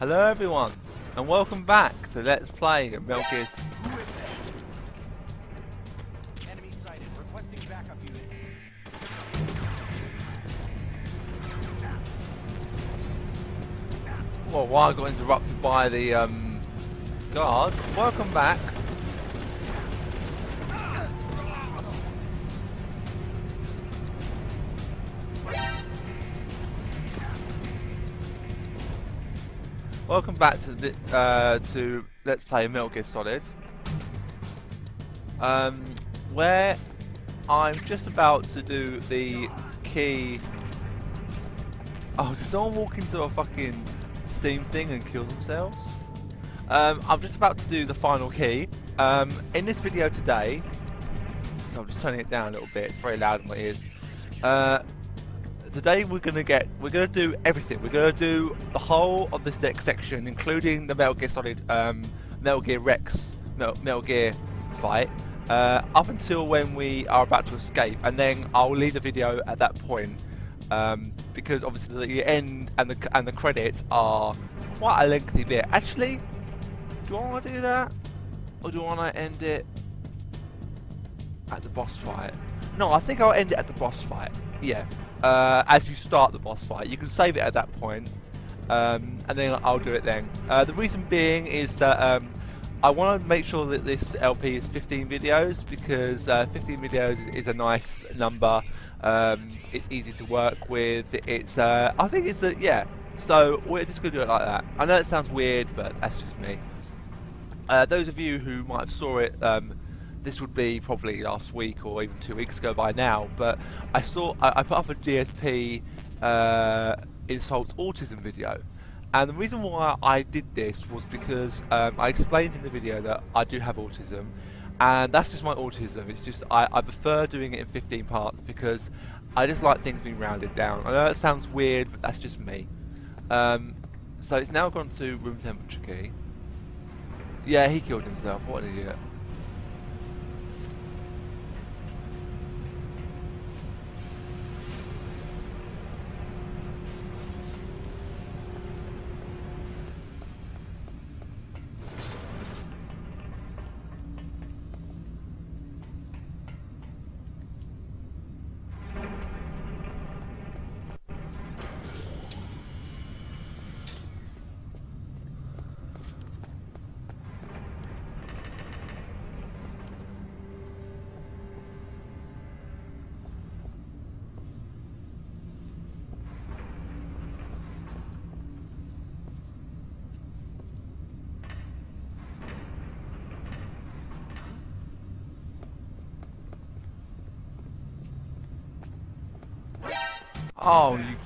Hello everyone, and welcome back to Let's Play Metal Gear. Enemy sighted. Requesting backup unit. Well, why I got interrupted by the guard. Welcome back. Welcome back to to Let's Play Metal Gear Solid, where I'm just about to do the key. Oh, did someone walk into a fucking Steam thing and kill themselves? I'm just about to do the final key. In this video today, so I'm just turning it down a little bit. It's very loud in my ears. Today we're gonna do everything. We're gonna do the whole of this next section, including the Metal Gear Solid, Metal Gear Rex, Metal Gear fight, up until when we are about to escape, and then I'll leave the video at that point, because obviously the end and the credits are quite a lengthy bit. Actually, do I want to do that, or do I want to end it at the boss fight? No, I think I'll end it at the boss fight. Yeah. As you start the boss fight, you can save it at that point, and then I'll do it then. The reason being is that I want to make sure that this LP is 15 videos, because 15 videos is a nice number. It's easy to work with. It's I think it's yeah. So we're just gonna do it like that. I know it sounds weird, but that's just me. Those of you who might have saw it. This would be probably last week or even 2 weeks ago by now, but I put up a DSP insults autism video, and the reason why I did this was because I explained in the video that I do have autism, and that's just my autism. It's just I prefer doing it in 15 parts because I just like things being rounded down. I know it sounds weird, but that's just me. So it's now gone to room temperature key. Yeah, he killed himself. What an idiot. Oh, you...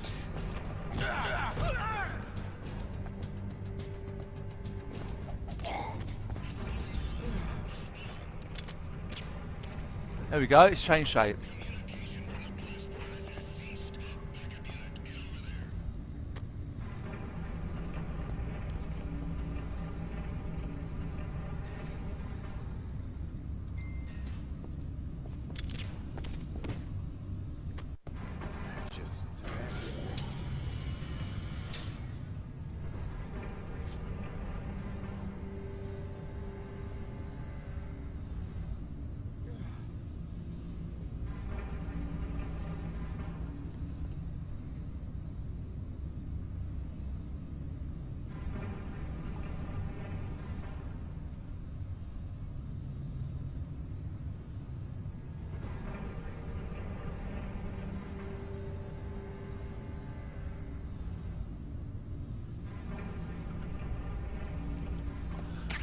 There we go, it's changed shape.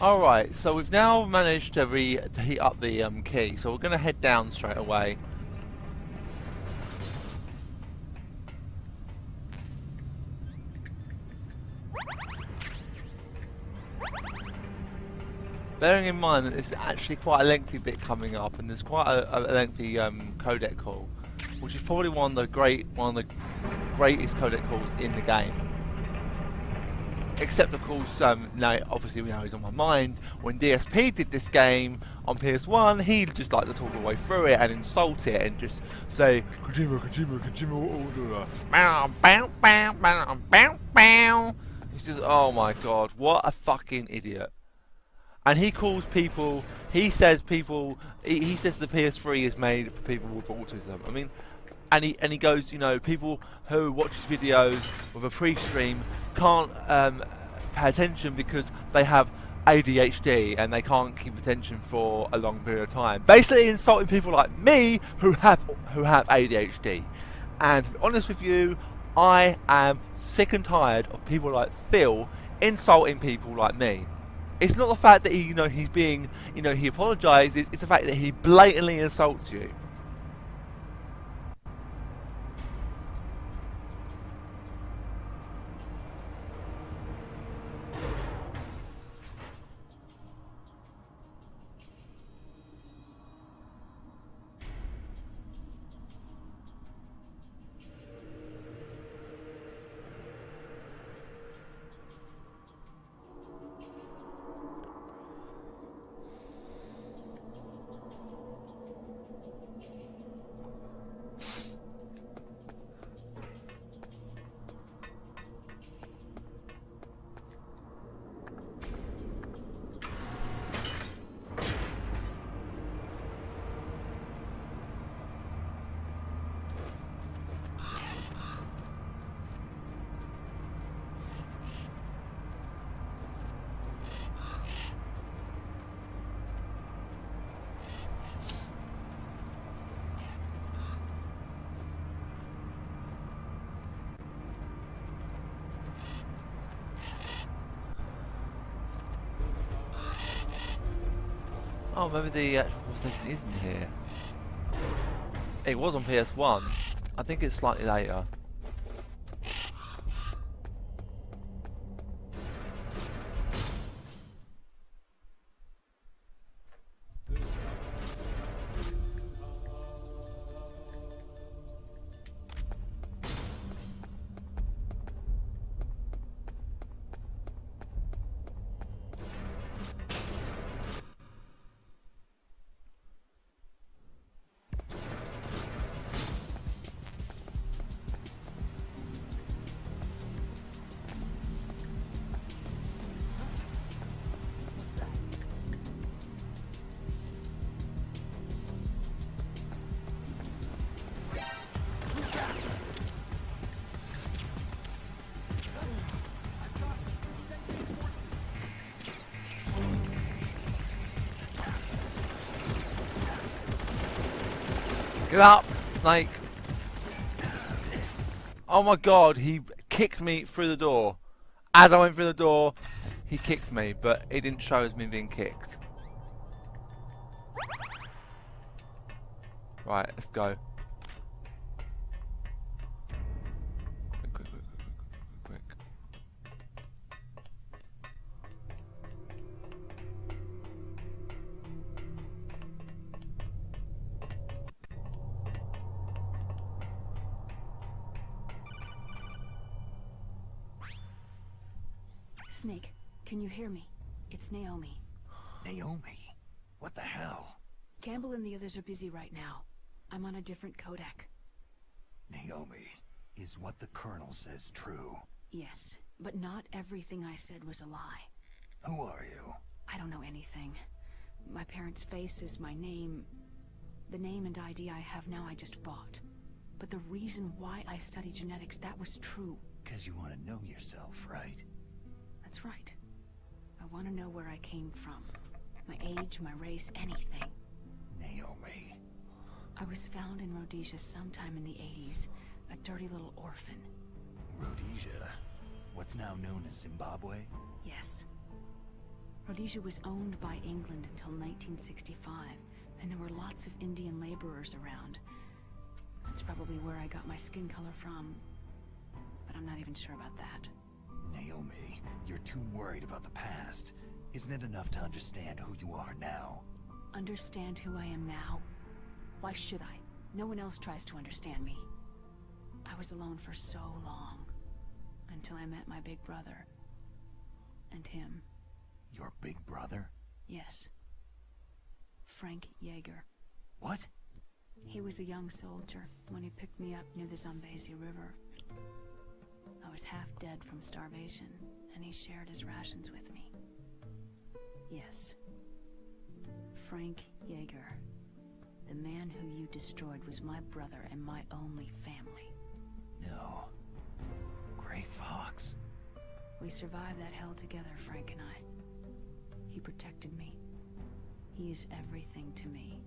Alright, so we've now managed to heat up the key, so we're going to head down straight away. Bearing in mind that it's actually quite a lengthy bit coming up, and there's quite a lengthy codec call, which is probably one of the greatest codec calls in the game. Except of course, now obviously we know he's on my mind. When DSP did this game on PS1, he just liked to talk all the way through it and insult it and just say Kojima, Kojima, Kojima order. Bow, bow, bow, bow, bow, bow. It's just, oh my god, what a fucking idiot. And he calls people, he says he says the PS3 is made for people with autism. I mean, and he goes, you know, people who watch his videos with a pre-stream can't pay attention because they have ADHD and they can't keep attention for a long period of time. Basically insulting people like me who have ADHD. And to be honest with you, I am sick and tired of people like Phil insulting people like me. It's not the fact that he, you know, he's being, you know, he apologises. It's the fact that he blatantly insults you. Oh, maybe the actual conversation isn't here. It was on PS1. I think it's slightly later. Get up, Snake! Oh my god, he kicked me through the door. As I went through the door, he kicked me, but it didn't show as me being kicked. Right, let's go. Quick. Snake, can you hear me? It's Naomi. Naomi? What the hell? Campbell and the others are busy right now. I'm on a different codec. Naomi, is what the Colonel says true? Yes, but not everything I said was a lie. Who are you? I don't know anything. My parents' faces, my name... The name and ID I have now I just bought. But the reason why I study genetics, that was true. 'Cause you want to know yourself, right? That's right. I want to know where I came from. My age, my race, anything. Naomi. I was found in Rhodesia sometime in the 80s. A dirty little orphan. Rhodesia? What's now known as Zimbabwe? Yes. Rhodesia was owned by England until 1965, and there were lots of Indian laborers around. That's probably where I got my skin color from, but I'm not even sure about that. Naomi, you're too worried about the past. Isn't it enough to understand who you are now? Understand who I am now? Why should I? No one else tries to understand me. I was alone for so long, until I met my big brother. And him. Your big brother? Yes. Frank Yeager. What? He was a young soldier when he picked me up near the Zambezi River. I was half dead from starvation, and he shared his rations with me. Yes. Frank Yeager. The man who you destroyed was my brother and my only family. No. Gray Fox. We survived that hell together, Frank and I. He protected me. He is everything to me.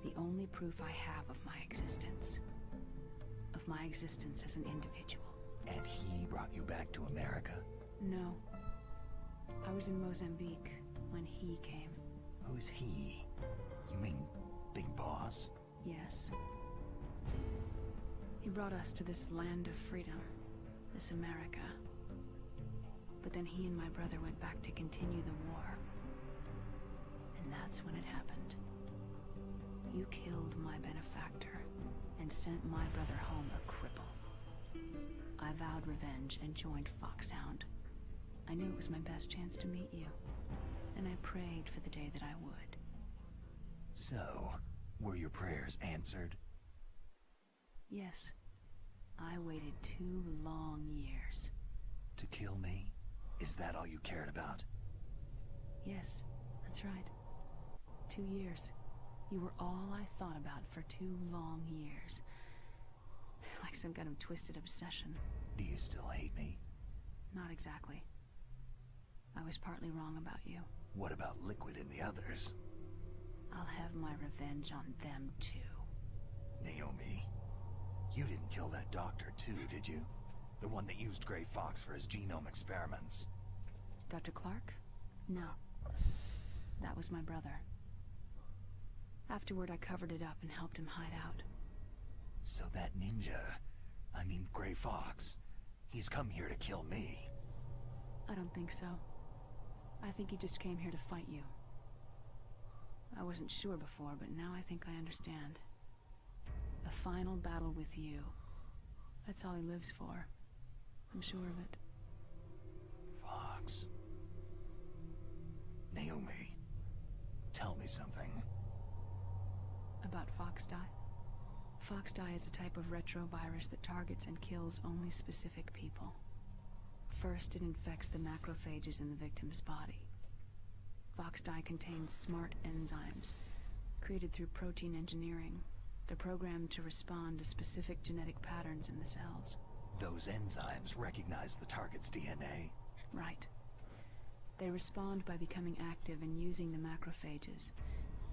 The only proof I have of my existence. Of my existence as an individual. And he brought you back to America? No. I was in Mozambique when he came. Who's he? You mean Big Boss? Yes. He brought us to this land of freedom. This America. But then he and my brother went back to continue the war. And that's when it happened. You killed my benefactor and sent my brother home a cripple. I vowed revenge and joined Foxhound. I knew it was my best chance to meet you, and I prayed for the day that I would. So, were your prayers answered? Yes. I waited 2 long years. To kill me? Is that all you cared about? Yes, that's right. 2 years. You were all I thought about for 2 long years. Like some kind of twisted obsession. Do you still hate me? Not exactly. I was partly wrong about you. What about Liquid and the others? I'll have my revenge on them too. Naomi, you didn't kill that doctor too, did you? The one that used Gray Fox for his genome experiments. Dr. Clark? No. That was my brother. Afterward, I covered it up and helped him hide out. So that ninja, I mean Gray Fox, he's come here to kill me. I don't think so. I think he just came here to fight you. I wasn't sure before, but now I think I understand. A final battle with you. That's all he lives for. I'm sure of it. Fox. Naomi, tell me something. About Foxdie? Foxdie is a type of retrovirus that targets and kills only specific people. First, it infects the macrophages in the victim's body. Foxdie contains smart enzymes, created through protein engineering. They're programmed to respond to specific genetic patterns in the cells. Those enzymes recognize the target's DNA? Right. They respond by becoming active and using the macrophages.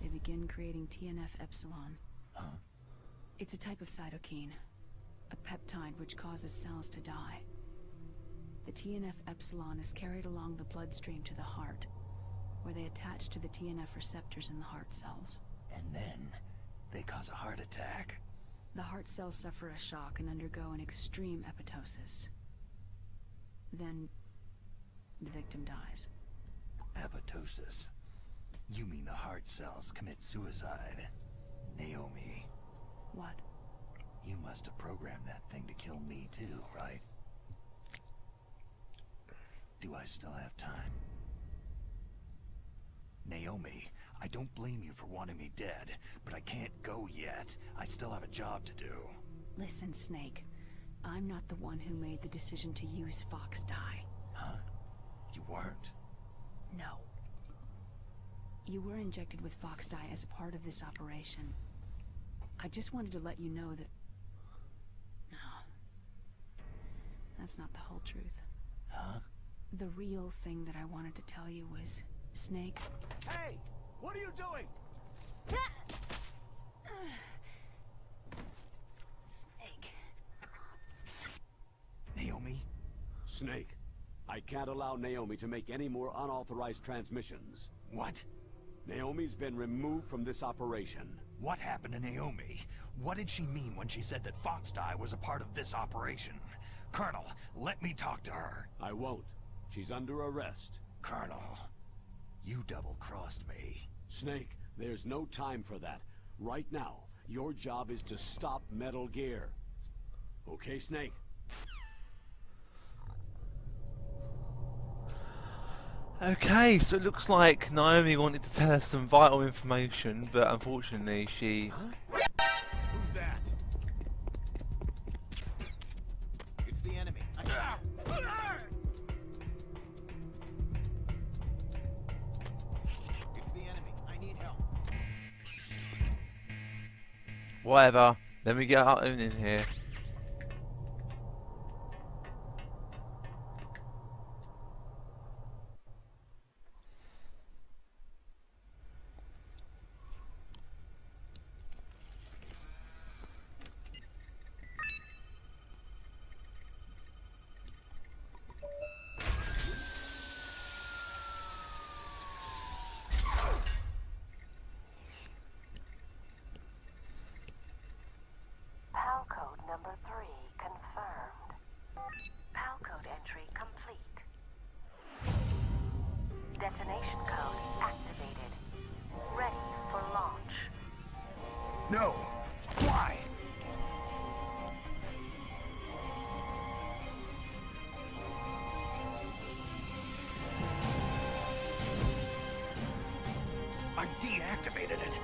They begin creating TNF-epsilon. Huh? It's a type of cytokine, a peptide which causes cells to die. The TNF-epsilon is carried along the bloodstream to the heart, where they attach to the TNF receptors in the heart cells. And then, they cause a heart attack. The heart cells suffer a shock and undergo an extreme apoptosis. Then, the victim dies. Apoptosis? You mean the heart cells commit suicide? Naomi. What? You must have programmed that thing to kill me too, right? Do I still have time? Naomi, I don't blame you for wanting me dead, but I can't go yet. I still have a job to do. Listen, Snake. I'm not the one who made the decision to use Foxdie. Huh? You weren't? No. You were injected with Foxdie as a part of this operation. I just wanted to let you know that... No. That's not the whole truth. Huh? The real thing that I wanted to tell you was... Snake... Hey! What are you doing? Snake... Naomi? Snake, I can't allow Naomi to make any more unauthorized transmissions. What? Naomi's been removed from this operation. What happened to Naomi? What did she mean when she said that Foxdie was a part of this operation? Colonel, let me talk to her. I won't. She's under arrest. Colonel, you double-crossed me. Snake, there's no time for that. Right now, your job is to stop Metal Gear. Okay, Snake? Okay, so it looks like Naomi wanted to tell us some vital information, but unfortunately she... Who's that? It's the enemy. Whatever. Let me get out in here. PAL code number 3 confirmed. PAL code entry complete. Detonation code activated. Ready for launch. No! Why? I deactivated it.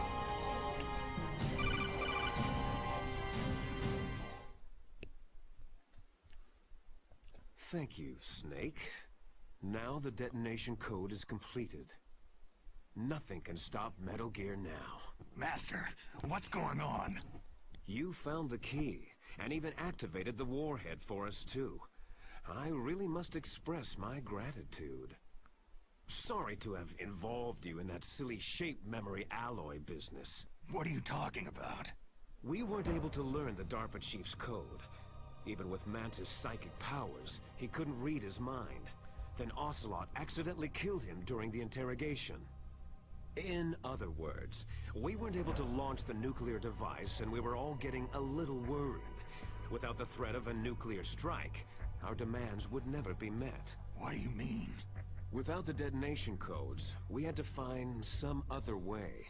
Thank you, Snake. Now the detonation code is completed. Nothing can stop Metal Gear now. Master, what's going on? You found the key, and even activated the warhead for us too. I really must express my gratitude. Sorry to have involved you in that silly shape memory alloy business. What are you talking about? We weren't able to learn the DARPA chief's code. Even with Mantis' psychic powers, he couldn't read his mind. Then Ocelot accidentally killed him during the interrogation. In other words, we weren't able to launch the nuclear device, and we were all getting a little worried. Without the threat of a nuclear strike, our demands would never be met. What do you mean? Without the detonation codes, we had to find some other way.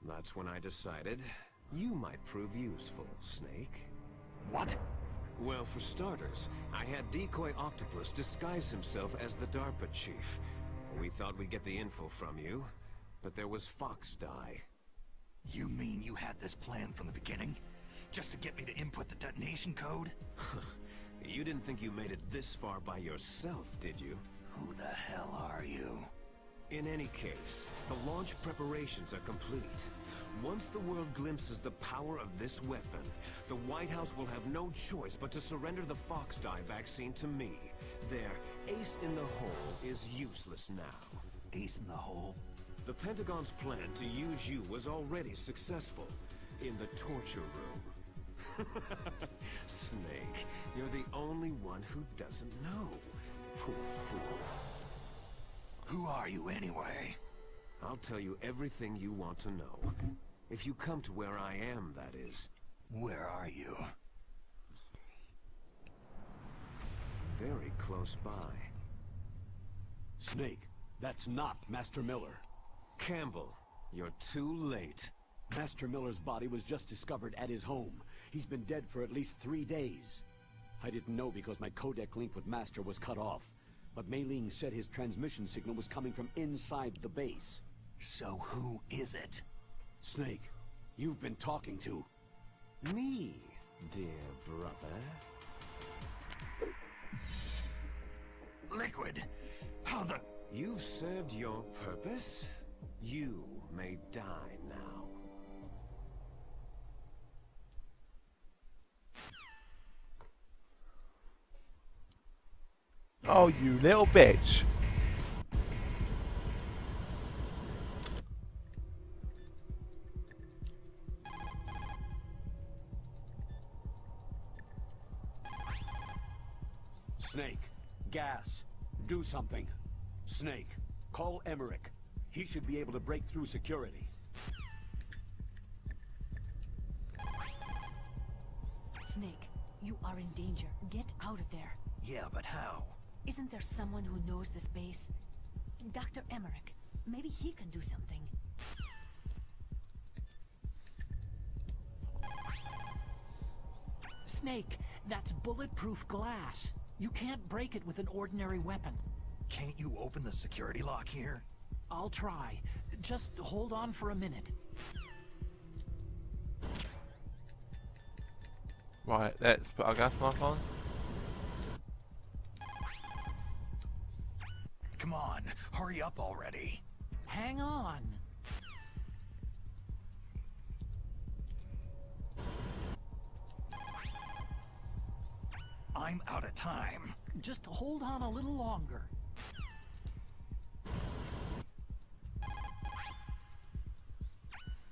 That's when I decided you might prove useful, Snake. What? Well, for starters, I had Decoy Octopus disguise himself as the DARPA chief. We thought we'd get the info from you, but there was Fox Die. You mean you had this plan from the beginning? Just to get me to input the detonation code? You didn't think you made it this far by yourself, did you? Who the hell are you? In any case, the launch preparations are complete. Once the world glimpses the power of this weapon, the White House will have no choice but to surrender the Fox Die vaccine to me. Their ace in the hole is useless now. Ace in the hole? The Pentagon's plan to use you was already successful in the torture room. Snake, you're the only one who doesn't know. Poor fool. Who are you anyway? I'll tell you everything you want to know. If you come to where I am, that is. Where are you? Very close by. Snake, that's not Master Miller. Campbell, you're too late. Master Miller's body was just discovered at his home. He's been dead for at least 3 days. I didn't know because my codec link with Master was cut off. But Mei Ling said his transmission signal was coming from inside the base. So who is it? Snake, you've been talking to... Me, dear brother. Liquid! How the... You've served your purpose. You may die now. Oh, you little bitch. Snake, gas, do something. Snake, call Emmerich. He should be able to break through security. Snake, you are in danger. Get out of there. Yeah, but how? Isn't there someone who knows this base? Dr. Emmerich. Maybe he can do something. Snake, that's bulletproof glass. You can't break it with an ordinary weapon. Can't you open the security lock here? I'll try. Just hold on for a minute. Right, let's put our gas mask on. Come on, hurry up already. Hang on. I'm out of time. Just hold on a little longer.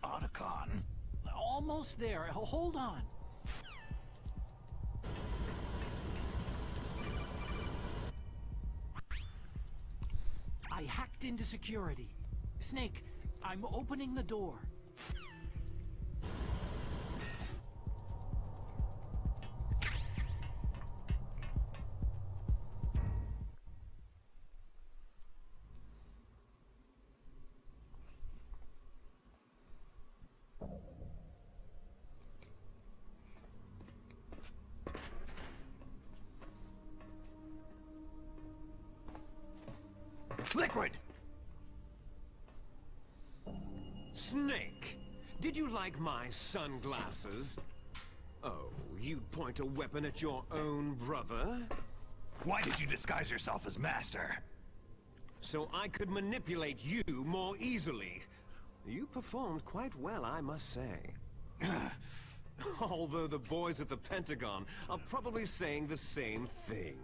Otacon? Almost there. Hold on. I hacked into security. Snake, I'm opening the door. Liquid! Snake, did you like my sunglasses? Oh, you'd point a weapon at your own brother? Why did you disguise yourself as Master? So I could manipulate you more easily. You performed quite well, I must say. Although the boys at the Pentagon are probably saying the same thing.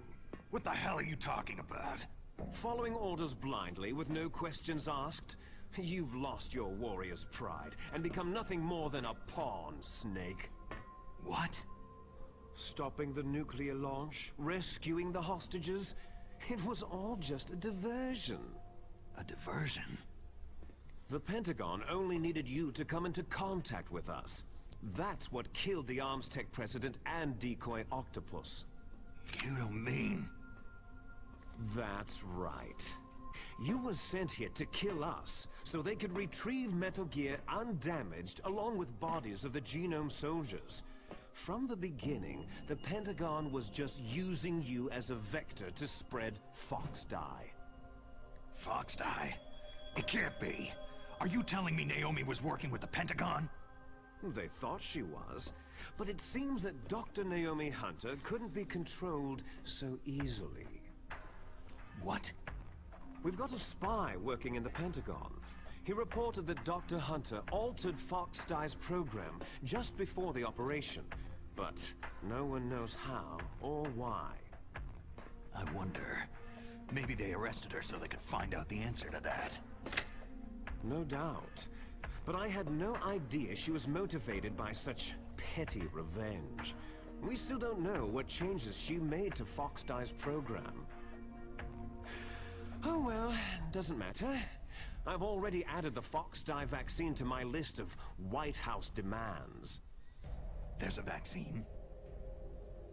What the hell are you talking about? Following orders blindly with no questions asked, you've lost your warrior's pride and become nothing more than a pawn, Snake. What? Stopping the nuclear launch, rescuing the hostages, it was all just a diversion. A diversion? The Pentagon only needed you to come into contact with us. That's what killed the Arms Tech president and decoy octopus. You don't mean... That's right. You were sent here to kill us, so they could retrieve Metal Gear undamaged along with bodies of the Genome soldiers. From the beginning, the Pentagon was just using you as a vector to spread Fox Die. Fox Die? It can't be. Are you telling me Naomi was working with the Pentagon? They thought she was, but it seems that Dr. Naomi Hunter couldn't be controlled so easily. What? We've got a spy working in the Pentagon. He reported that Dr. Hunter altered Fox Die's program just before the operation, but no one knows how or why. I wonder... maybe they arrested her so they could find out the answer to that. No doubt. But I had no idea she was motivated by such petty revenge. We still don't know what changes she made to Fox Die's program. Oh well, doesn't matter. I've already added the Fox Die vaccine to my list of White House demands. There's a vaccine?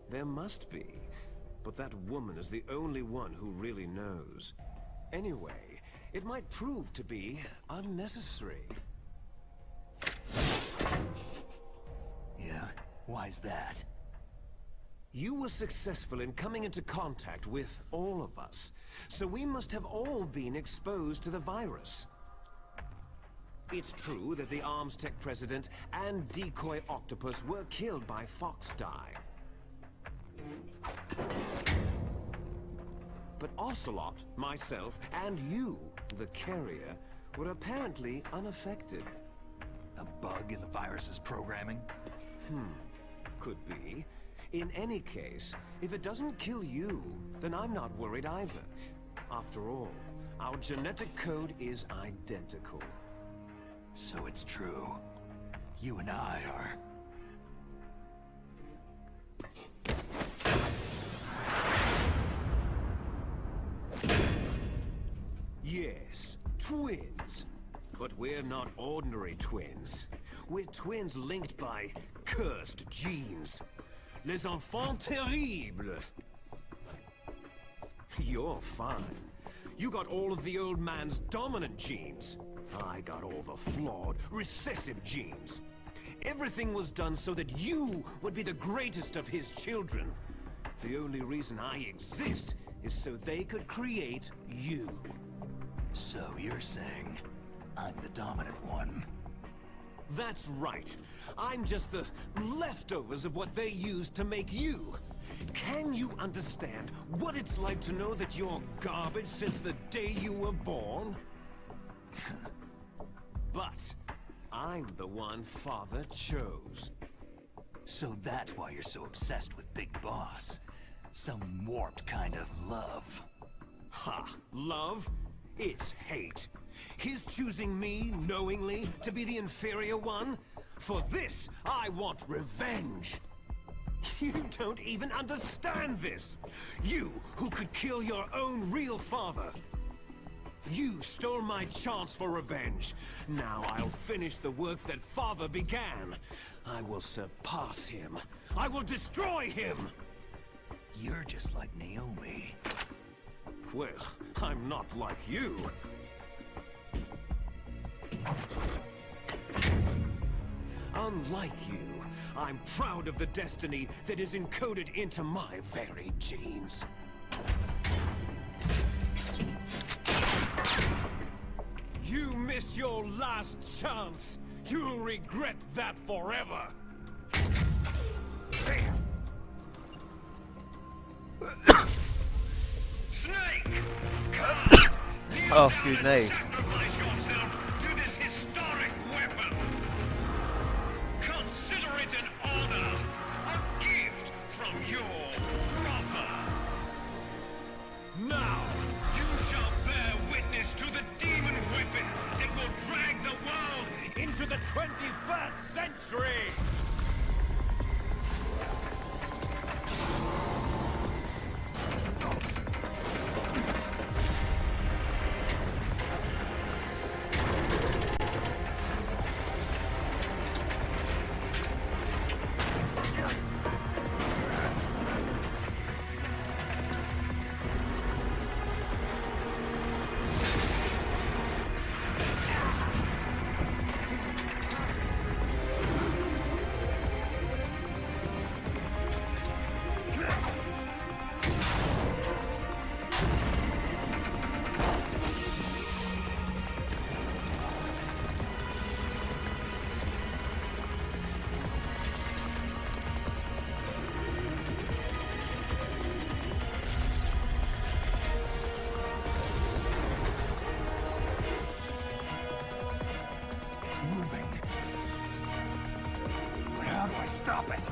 There must be, but that woman is the only one who really knows. Anyway, it might prove to be unnecessary. Yeah? Why's that? You were successful in coming into contact with all of us, so we must have all been exposed to the virus. It's true that the Arms Tech president and decoy octopus were killed by Fox Die. But Ocelot, myself, and you, the carrier, were apparently unaffected. A bug in the virus's programming? Could be. In any case, if it doesn't kill you, then I'm not worried either. After all, our genetic code is identical. So it's true. You and I are... Yes, twins. But we're not ordinary twins. We're twins linked by cursed genes. Les enfants terribles. You're fine. You got all of the old man's dominant genes. I got all the flawed, recessive genes. Everything was done so that you would be the greatest of his children. The only reason I exist is so they could create you. So you're saying I'm the dominant one? That's right. I'm just the leftovers of what they used to make you. Can you understand what it's like to know that you're garbage since the day you were born? But I'm the one Father chose. So that's why you're so obsessed with Big Boss. Some warped kind of love. Ha! Love? It's hate. His choosing me, knowingly, to be the inferior one? For this, I want revenge! You don't even understand this! You, who could kill your own real father! You stole my chance for revenge. Now I'll finish the work that father began. I will surpass him. I will destroy him! You're just like Naomi. Well, I'm not like you. Unlike you, I'm proud of the destiny that is encoded into my very genes. You missed your last chance. You'll regret that forever. Snake! Oh, excuse me. Sacrifice yourself to this historic weapon. Consider it an honor, a gift from your brother. Now, You shall bear witness to the demon weapon that will drag the world into the 21st century! It's moving. But how do I stop it?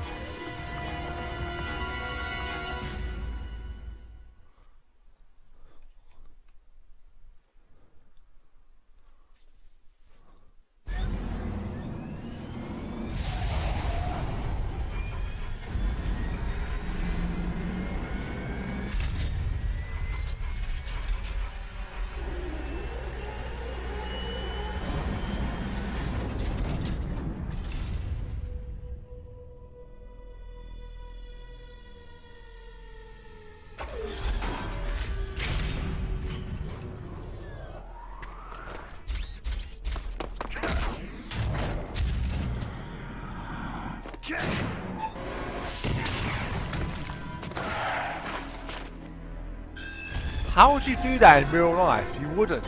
How would you do that in real life? You wouldn't.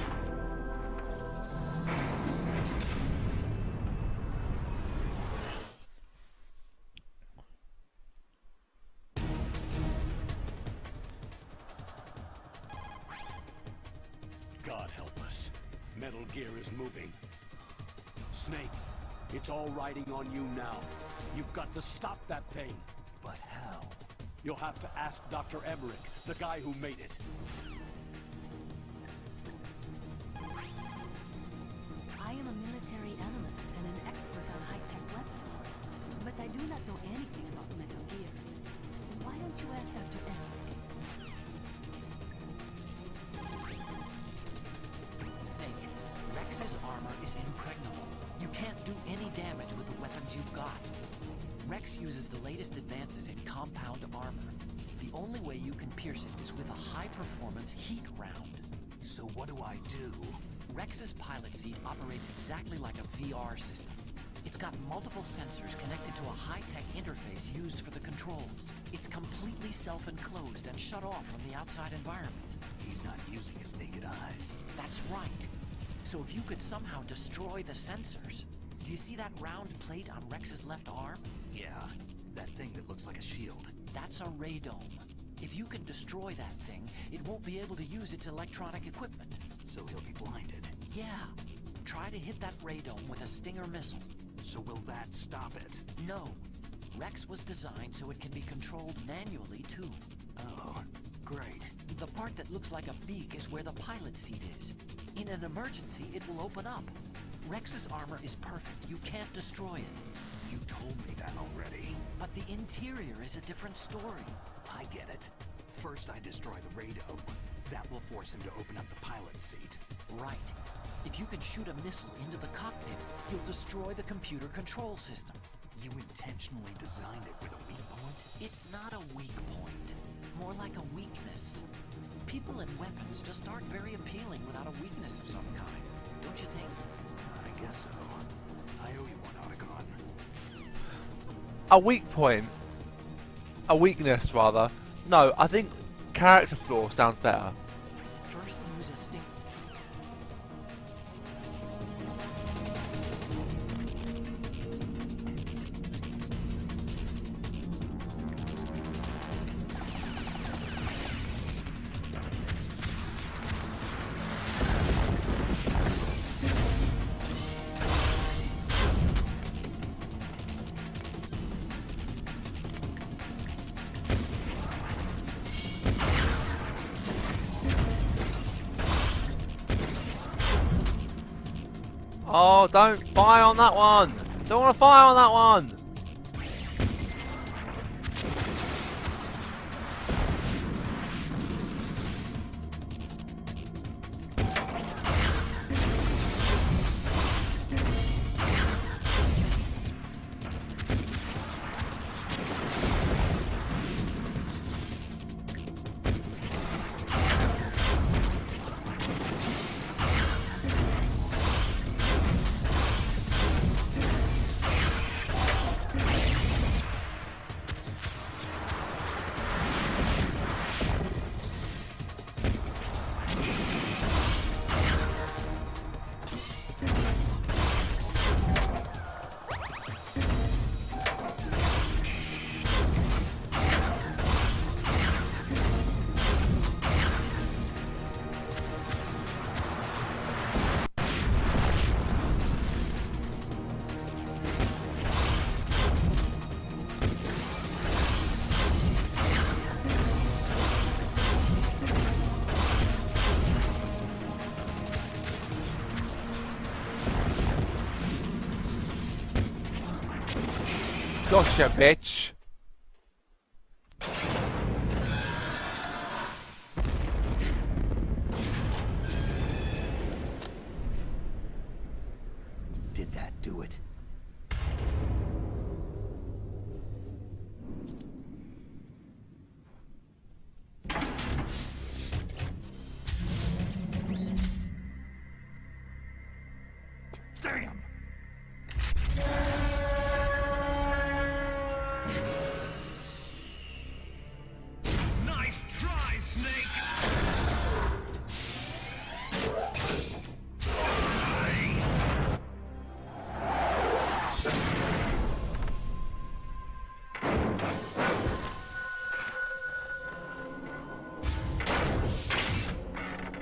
God help us. Metal Gear is moving. Snake, it's all riding on you now. You've got to stop that thing. But how? You'll have to ask Dr. Emmerich, the guy who made it. I am a military analyst and an expert on high-tech weapons, but I do not know anything about Metal Gear. Why don't you ask Dr. Emmerich? Snake, Rex's armor is impregnable. You can't do any damage with the weapons you've got. Rex uses the latest advances in compound armor. The only way you can pierce it is with a high-performance heat round. So what do I do? Rex's pilot seat operates exactly like a VR system. It's got multiple sensors connected to a high-tech interface used for the controls. It's completely self-enclosed and shut off from the outside environment. He's not using his naked eyes. That's right. So if you could somehow destroy the sensors... Do you see that round plate on Rex's left arm? Yeah, that thing that looks like a shield. That's a radome. If you can destroy that thing, it won't be able to use its electronic equipment. So he'll be blinded. Yeah. Try to hit that radome with a Stinger missile. So will that stop it? No. Rex was designed so it can be controlled manually, too. Oh, great. The part that looks like a beak is where the pilot seat is. In an emergency, it will open up. Rex's armor is perfect. You can't destroy it. You told me that already. But the interior is a different story. I get it. First I destroy the radome. That will force him to open up the pilot's seat. Right. If you can shoot a missile into the cockpit, you'll destroy the computer control system. You intentionally designed it with a weak point? It's not a weak point. More like a weakness. People and weapons just aren't very appealing without a weakness of some kind. Don't you think? I guess so. I owe you one, Otacon. A weak point. A weakness, rather. No, I think character flaw sounds better. First use a sting. Oh, don't fire on that one! Don't want to fire on that one! Gotcha, bitch. Did that do it? Damn! Nice try, Snake!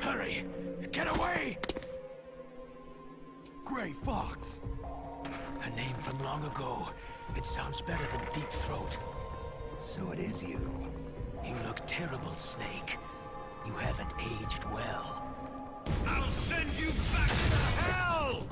Hurry! Get away! Gray Fox! A name from long ago. It sounds better than Deep Throat. So it is you. You look terrible, Snake. You haven't aged well. I'll send you back to hell!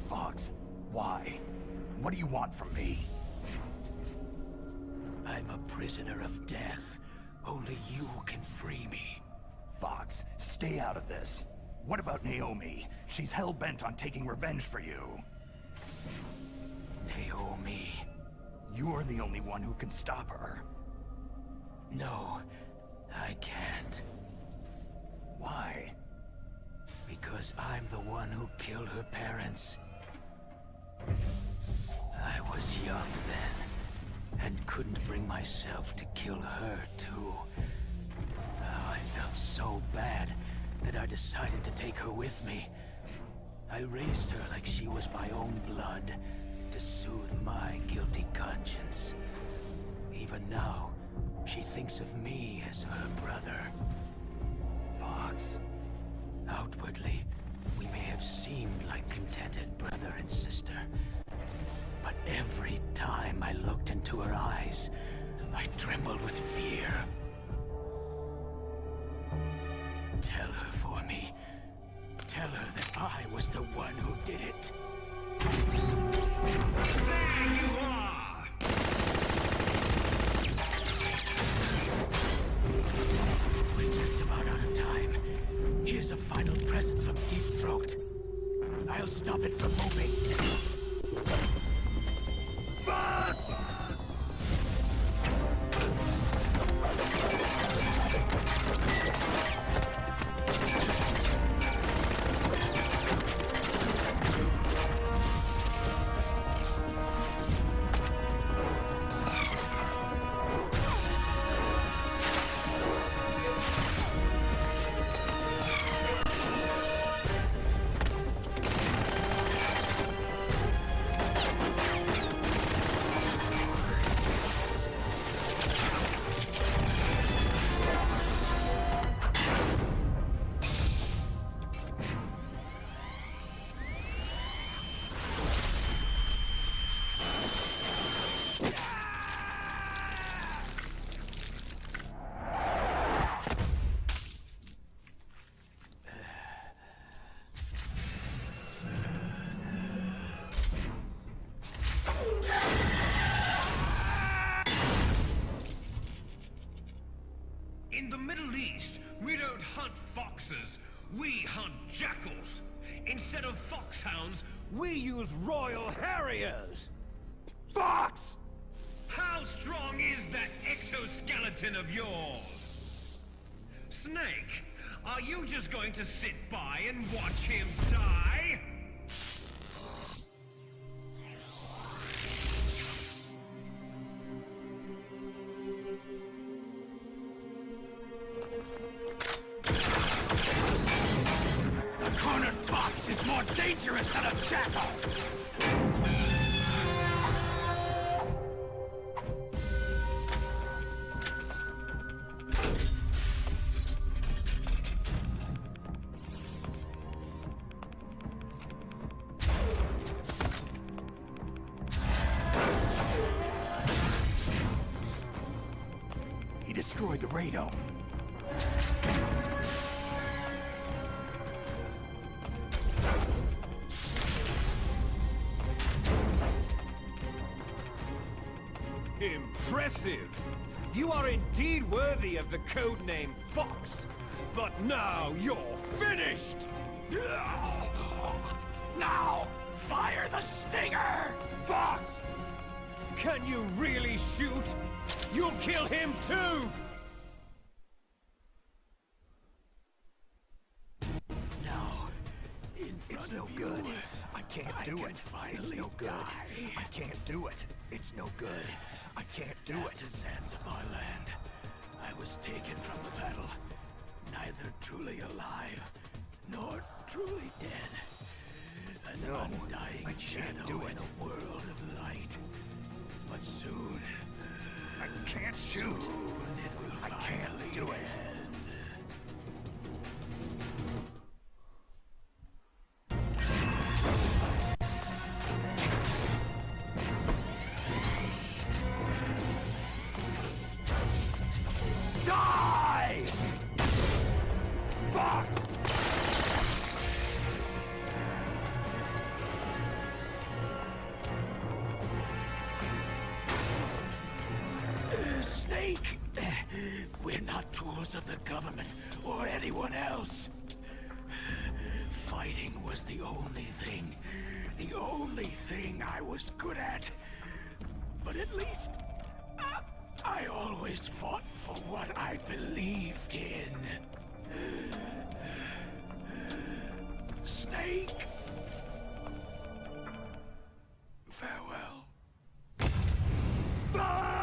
Fox, why? What do you want from me? I'm a prisoner of death. Only you can free me. Fox, stay out of this. What about Naomi? She's hell-bent on taking revenge for you. Naomi. You're the only one who can stop her. No, I can't. Why? Because I'm the one who killed her parents. I was young then, and couldn't bring myself to kill her, too. Oh, I felt so bad that I decided to take her with me. I raised her like she was my own blood, to soothe my guilty conscience. Even now, she thinks of me as her brother. Fox? Outwardly, we may have seemed like contented brother and sister. But every time I looked into her eyes, I trembled with fear. Tell her for me. Tell her that I was the one who did it. There you are! We're just about out of time. Here's a final present from Deep Throat. I'll stop it from moving. Fox! In the Middle East, we don't hunt foxes, we hunt jackals. Instead of foxhounds, We use Royal Harriers! Fox! how strong is that exoskeleton of yours? Snake, are you just going to sit by and watch him die? A cornered fox is more dangerous than a jackal! He destroyed the radome. Impressive! You are indeed worthy of the codename Fox. But now you're finished! Now, fire the stinger! Fox! Can you really shoot? You'll kill him too! Now, in front It's no of good. you, I can't I do can it. It's finally no good. die. I can't do it. It's no good. I can't do it. After Zanzibar land, I was taken from the battle, neither truly alive nor truly dead. An No, undying I just can't shadow do in it. a world of light. But soon, I can't shoot. soon it will I can't finally do it. end. Die! Fox! Snake! We're not tools of the government or anyone else. Fighting was the only thing I was good at. But at least, I always fought for what I believed in. Snake! Farewell. Fox!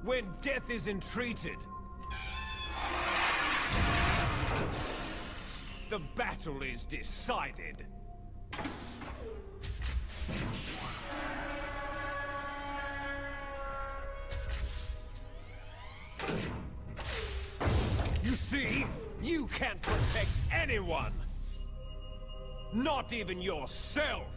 When death is entreated, the battle is decided. You see, you can't protect anyone. Not even yourself.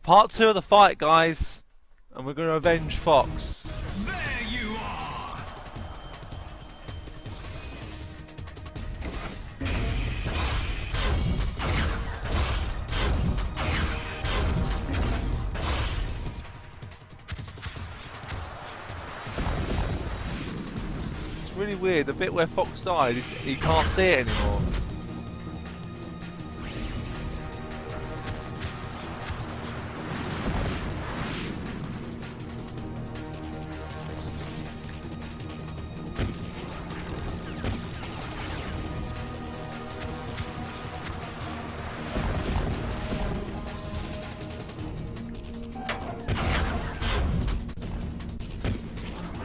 Part 2 of the fight, guys, and we're going to avenge Fox. There you are! It's really weird, the bit where Fox died, he can't see it anymore.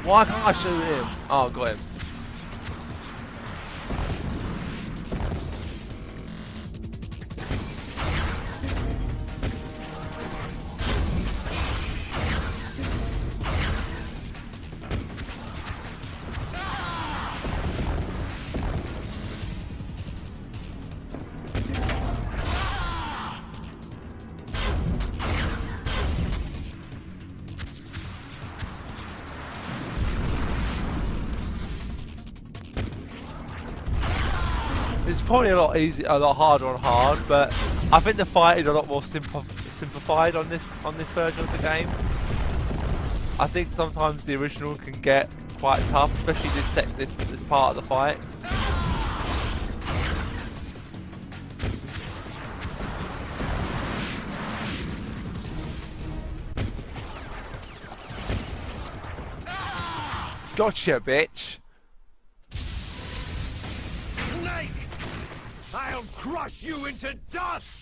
Why can't I shoot him? Oh, got him. It's probably a lot easier, a lot harder on hard, but I think the fight is a lot more simplified on this version of the game. I think sometimes the original can get quite tough, especially this part of the fight. Gotcha, bitch. Snake! I'll crush you into dust!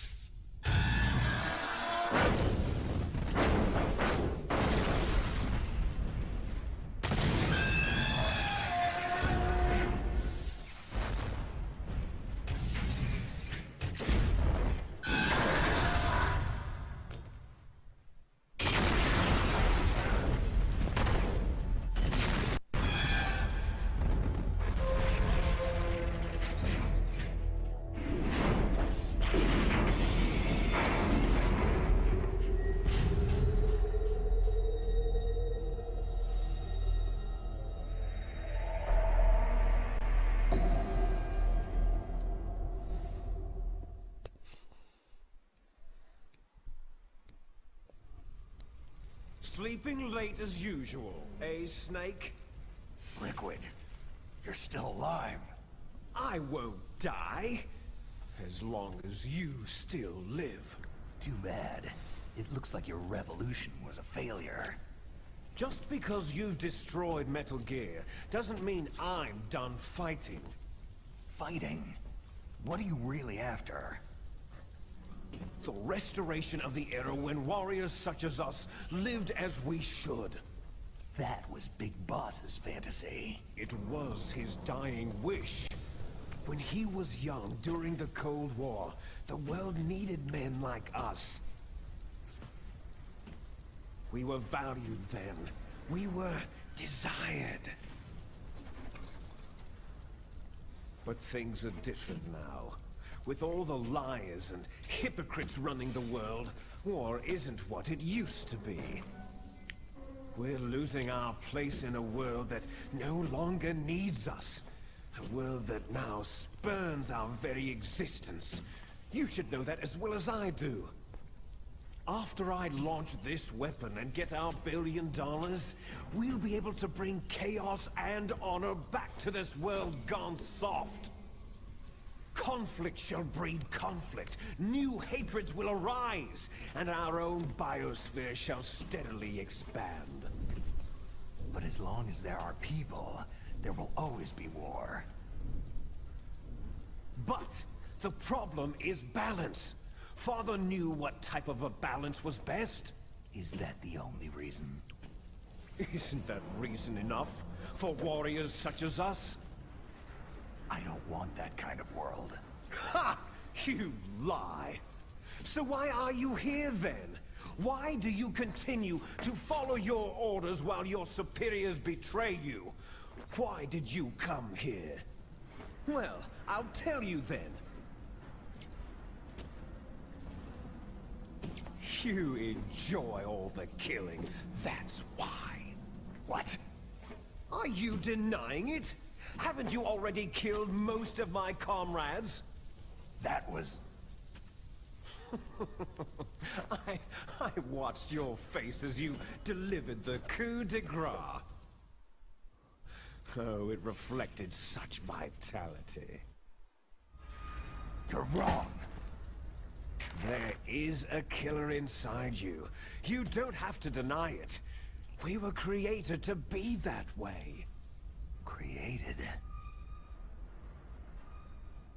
Sleeping late as usual, eh, Snake? Liquid, you're still alive. I won't die, as long as you still live. Too bad. It looks like your revolution was a failure. Just because you've destroyed Metal Gear doesn't mean I'm done fighting. Fighting? What are you really after? The restoration of the era when warriors such as us lived as we should. That was Big Boss's fantasy. It was his dying wish. When he was young during the Cold War, the world needed men like us. We were valued then. We were desired. But things are different now. With all the liars and hypocrites running the world, war isn't what it used to be. We're losing our place in a world that no longer needs us. A world that now spurns our very existence. You should know that as well as I do. After I launch this weapon and get our $1 billion, we'll be able to bring chaos and honor back to this world gone soft. Conflict shall breed conflict, new hatreds will arise, and our own biosphere shall steadily expand. But as long as there are people, there will always be war. But the problem is balance. Father knew what type of a balance was best. Is that the only reason? Isn't that reason enough for warriors such as us? I don't want that kind of world. Ha! You lie! So why are you here then? Why do you continue to follow your orders while your superiors betray you? Why did you come here? Well, I'll tell you then. You enjoy all the killing, that's why. What? Are you denying it? Haven't you already killed most of my comrades? That was... I watched your face as you delivered the coup de grace. Oh, it reflected such vitality. You're wrong. There is a killer inside you. You don't have to deny it. We were created to be that way. Created?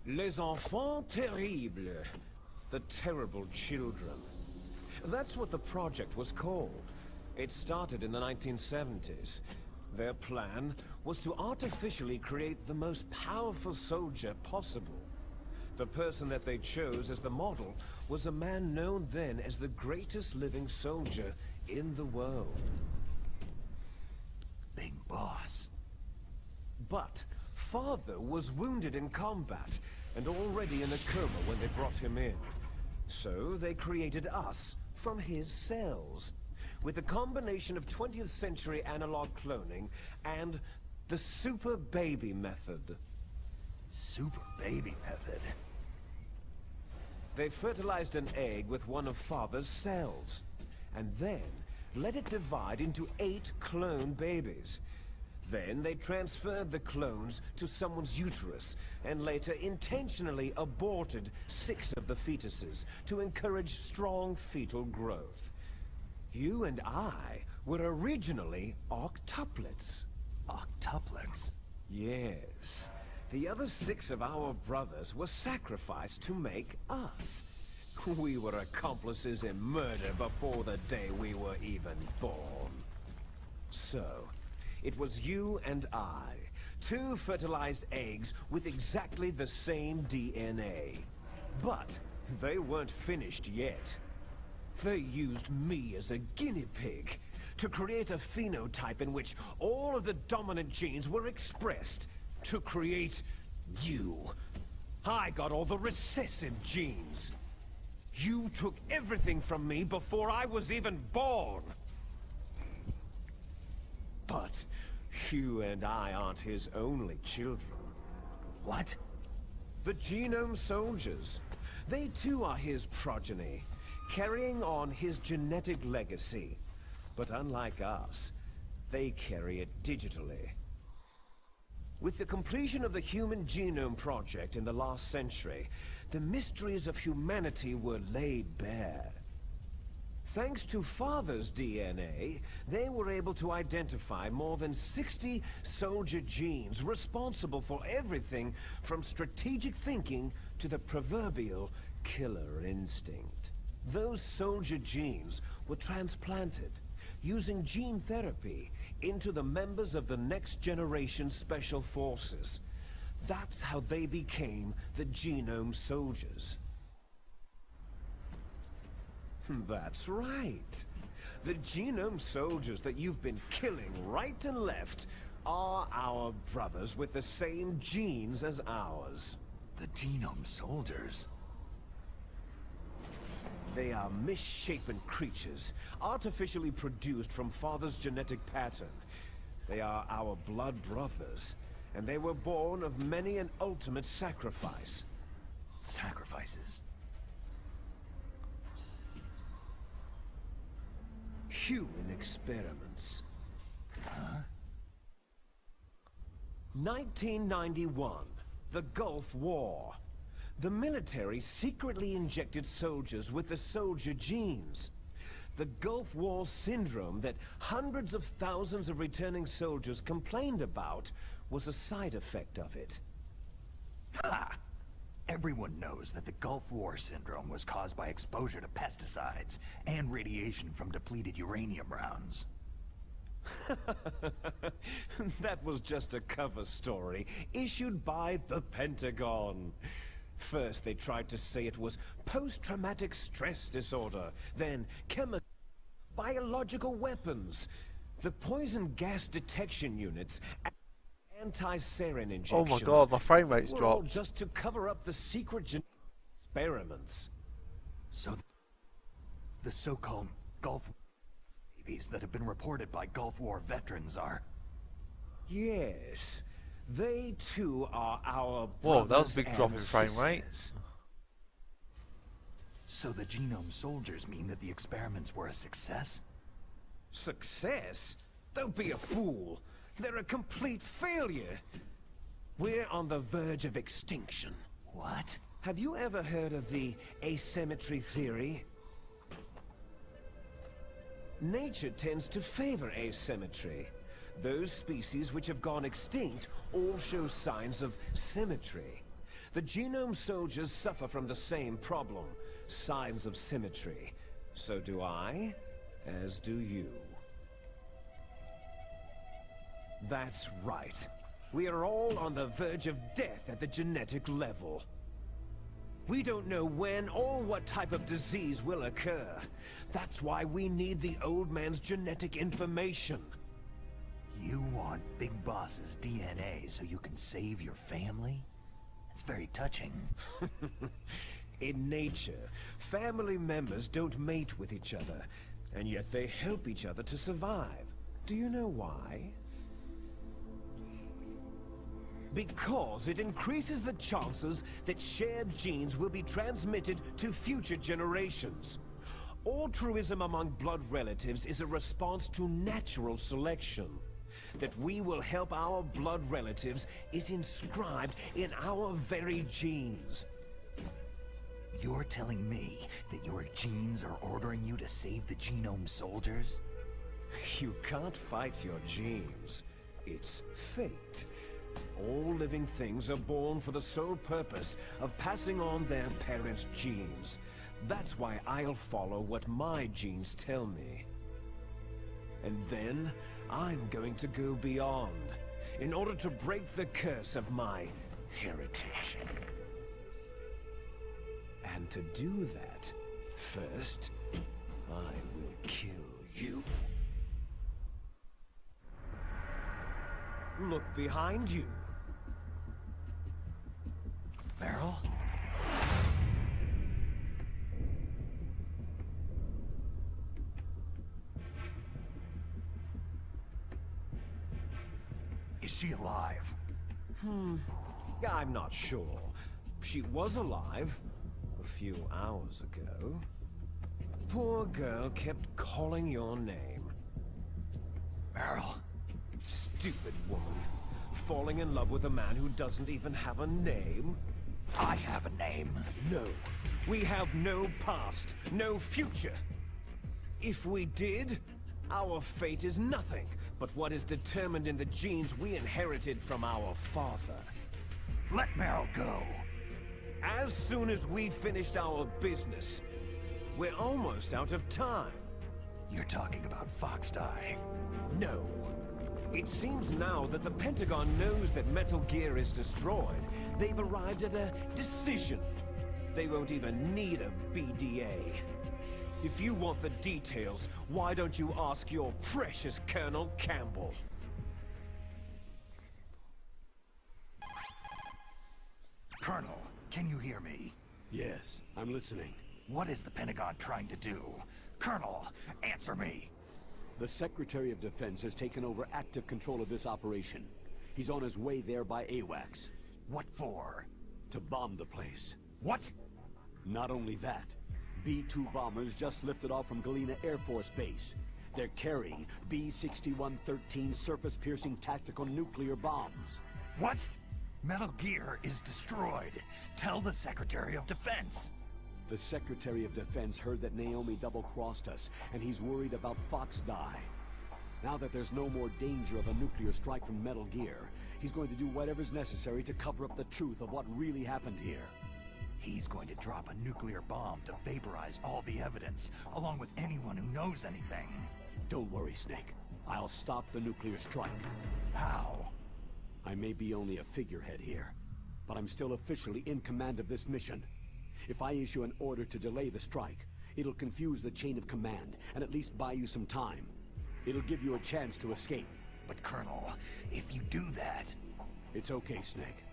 Les enfants terribles. The terrible children. That's what the project was called. It started in the 1970s. Their plan was to artificially create the most powerful soldier possible. The person that they chose as the model was a man known then as the greatest living soldier in the world. Big boss. But Father was wounded in combat and already in a coma when they brought him in. So they created us from his cells, with a combination of 20th century analog cloning and the super baby method. Super baby method? They fertilized an egg with one of Father's cells, and then let it divide into 8 clone babies. Then they transferred the clones to someone's uterus, and later intentionally aborted 6 of the fetuses to encourage strong fetal growth. You and I were originally octuplets. Octuplets? Yes. The other 6 of our brothers were sacrificed to make us. We were accomplices in murder before the day we were even born. So, it was you and I, 2 fertilized eggs with exactly the same DNA. But they weren't finished yet. They used me as a guinea pig to create a phenotype in which all of the dominant genes were expressed to create you. I got all the recessive genes. You took everything from me before I was even born. But you and I aren't his only children. What? The Genome Soldiers. They too are his progeny, carrying on his genetic legacy. But unlike us, they carry it digitally. With the completion of the Human Genome Project in the last century, the mysteries of humanity were laid bare. Thanks to Father's DNA, they were able to identify more than 60 soldier genes responsible for everything from strategic thinking to the proverbial killer instinct. Those soldier genes were transplanted, using gene therapy, into the members of the next generation special forces. That's how they became the Genome Soldiers. That's right. The Genome Soldiers that you've been killing right and left are our brothers with the same genes as ours. The Genome Soldiers? They are misshapen creatures, artificially produced from Father's genetic pattern. They are our blood brothers, and they were born of many an ultimate sacrifice. Sacrifices? Human experiments. Huh? 1991, the Gulf War. The military secretly injected soldiers with the soldier genes. The Gulf War syndrome that hundreds of thousands of returning soldiers complained about was a side effect of it. Ha! Everyone knows that the Gulf War syndrome was caused by exposure to pesticides and radiation from depleted uranium rounds. That was just a cover story issued by the Pentagon. First, they tried to say it was post-traumatic stress disorder, then chemical, biological weapons, the poison gas detection units, anti-sarin injections. Oh my god, my frame rate's were all dropped. just to cover up the secret experiments. So, the so-called Gulf babies that have been reported by Gulf War veterans are... Yes. They too are our Whoa, that was a big brothers drop in and frame rate. sisters. So the genome soldiers mean that the experiments were a success? Success? Don't be a fool. They're a complete failure. We're on the verge of extinction. What? Have you ever heard of the asymmetry theory? Nature tends to favor asymmetry. Those species which have gone extinct all show signs of symmetry. The genome soldiers suffer from the same problem, signs of symmetry. So do I, as do you. That's right. We are all on the verge of death at the genetic level. We don't know when or what type of disease will occur. That's why we need the old man's genetic information. You want Big Boss's DNA so you can save your family? It's very touching. In nature, family members don't mate with each other, and yet they help each other to survive. Do you know why? Because it increases the chances that shared genes will be transmitted to future generations. Altruism among blood relatives is a response to natural selection. That we will help our blood relatives is inscribed in our very genes. You're telling me that your genes are ordering you to save the genome soldiers? You can't fight your genes. It's fate. All living things are born for the sole purpose of passing on their parents' genes. That's why I'll follow what my genes tell me. And then, I'm going to go beyond, in order to break the curse of my heritage. And to do that, first, I will kill you. Look behind you. Meryl? Is she alive? I'm not sure. She was alive a few hours ago. Poor girl kept calling your name. Meryl? Stupid woman. Falling in love with a man who doesn't even have a name? I have a name. No. We have no past, no future. If we did, our fate is nothing but what is determined in the genes we inherited from our father. Let Meryl go. As soon as we finished our business, we're almost out of time. You're talking about Foxdie. No. It seems now that the Pentagon knows that Metal Gear is destroyed. They've arrived at a decision. They won't even need a BDA. If you want the details, why don't you ask your precious Colonel Campbell? Colonel, can you hear me? Yes, I'm listening. What is the Pentagon trying to do? Colonel, answer me! The Secretary of Defense has taken over active control of this operation. He's on his way there by AWACS. What for? To bomb the place. What? Not only that, B-2 bombers just lifted off from Galena Air Force Base. They're carrying B-6113 surface-piercing tactical nuclear bombs. What? Metal Gear is destroyed. Tell the Secretary of Defense. The Secretary of Defense heard that Naomi double-crossed us, and he's worried about Fox Die. Now that there's no more danger of a nuclear strike from Metal Gear, he's going to do whatever's necessary to cover up the truth of what really happened here. He's going to drop a nuclear bomb to vaporize all the evidence, along with anyone who knows anything. Don't worry, Snake. I'll stop the nuclear strike. How? I may be only a figurehead here, but I'm still officially in command of this mission. If I issue an order to delay the strike, it'll confuse the chain of command, and at least buy you some time. It'll give you a chance to escape. But Colonel, if you do that... It's okay, Snake.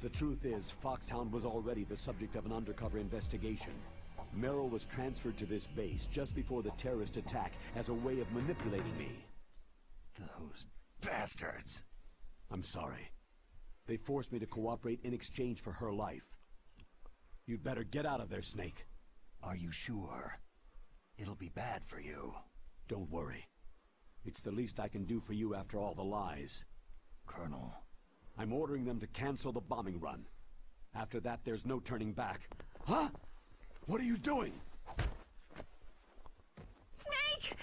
The truth is, Foxhound was already the subject of an undercover investigation. Merrill was transferred to this base just before the terrorist attack as a way of manipulating me. Those bastards. I'm sorry. They forced me to cooperate in exchange for her life. You'd better get out of there, Snake. Are you sure? It'll be bad for you. Don't worry. It's the least I can do for you after all the lies. Colonel... I'm ordering them to cancel the bombing run. After that, there's no turning back. Huh? What are you doing? Snake!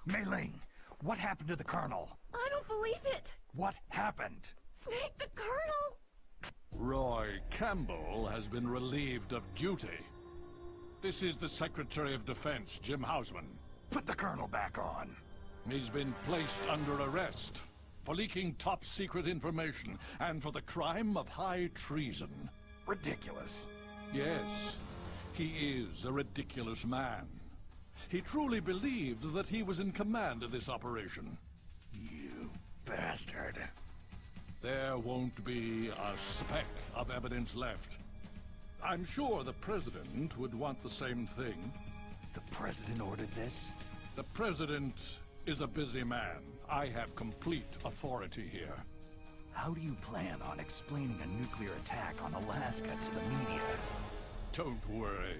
Mei Ling, what happened to the Colonel? I don't believe it! What happened? Snake, the Colonel! Roy Campbell has been relieved of duty. This is the Secretary of Defense, Jim Hausman. Put the Colonel back on. He's been placed under arrest for leaking top-secret information and for the crime of high treason. Ridiculous. Yes, he is a ridiculous man. He truly believed that he was in command of this operation. You bastard. There won't be a speck of evidence left. I'm sure the President would want the same thing. The President ordered this? The President is a busy man. I have complete authority here. How do you plan on explaining a nuclear attack on Alaska to the media? Don't worry.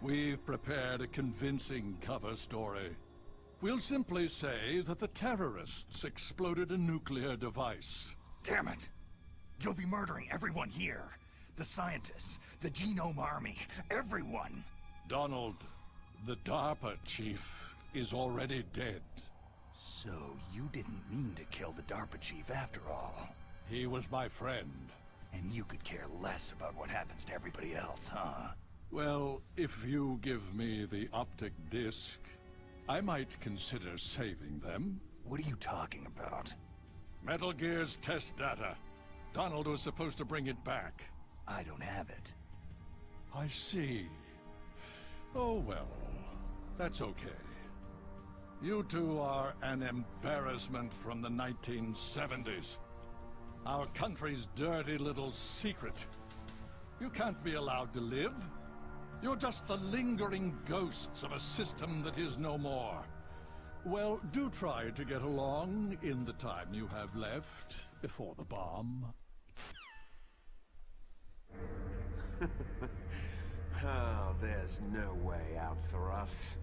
We've prepared a convincing cover story. We'll simply say that the terrorists exploded a nuclear device. Damn it! You'll be murdering everyone here. The scientists, the Genome Army, everyone. Donald, the DARPA chief is already dead. So you didn't mean to kill the DARPA chief after all. He was my friend. And you could care less about what happens to everybody else, huh? Well, if you give me the optic disc, I might consider saving them. What are you talking about? Metal Gear's test data. Donald was supposed to bring it back. I don't have it. I see. Oh well, that's okay. You two are an embarrassment from the 1970s. Our country's dirty little secret. You can't be allowed to live. You're just the lingering ghosts of a system that is no more. Well, do try to get along in the time you have left before the bomb. Oh, there's no way out for us.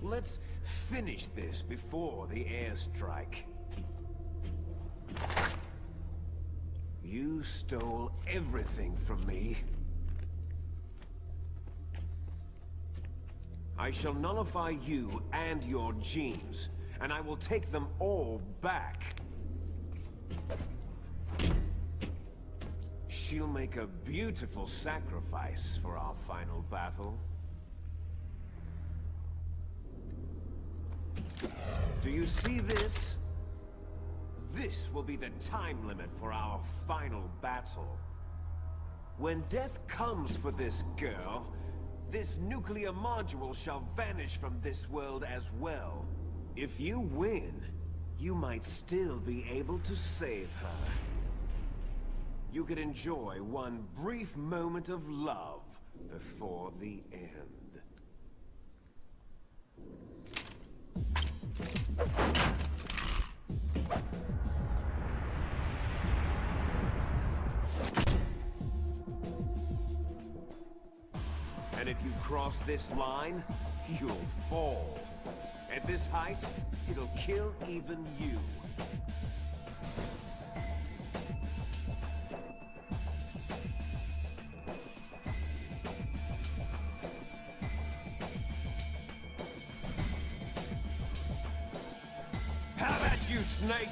Let's finish this before the airstrike. You stole everything from me. I shall nullify you and your genes, and I will take them all back. She'll make a beautiful sacrifice for our final battle. Do you see this? This will be the time limit for our final battle. When death comes for this girl, this nuclear module shall vanish from this world as well. If you win, you might still be able to save her. You could enjoy one brief moment of love before the end. And if you cross this line, you'll fall. At this height, it'll kill even you. How about you, Snake?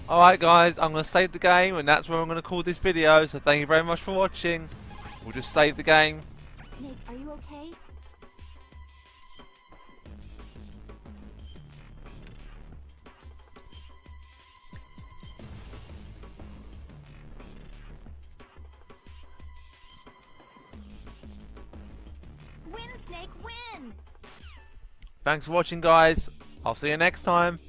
Alright guys, I'm going to save the game and that's where I'm going to call this video, so thank you very much for watching. We'll just save the game. Snake, are you okay? Win, Snake, win! Thanks for watching guys, I'll see you next time.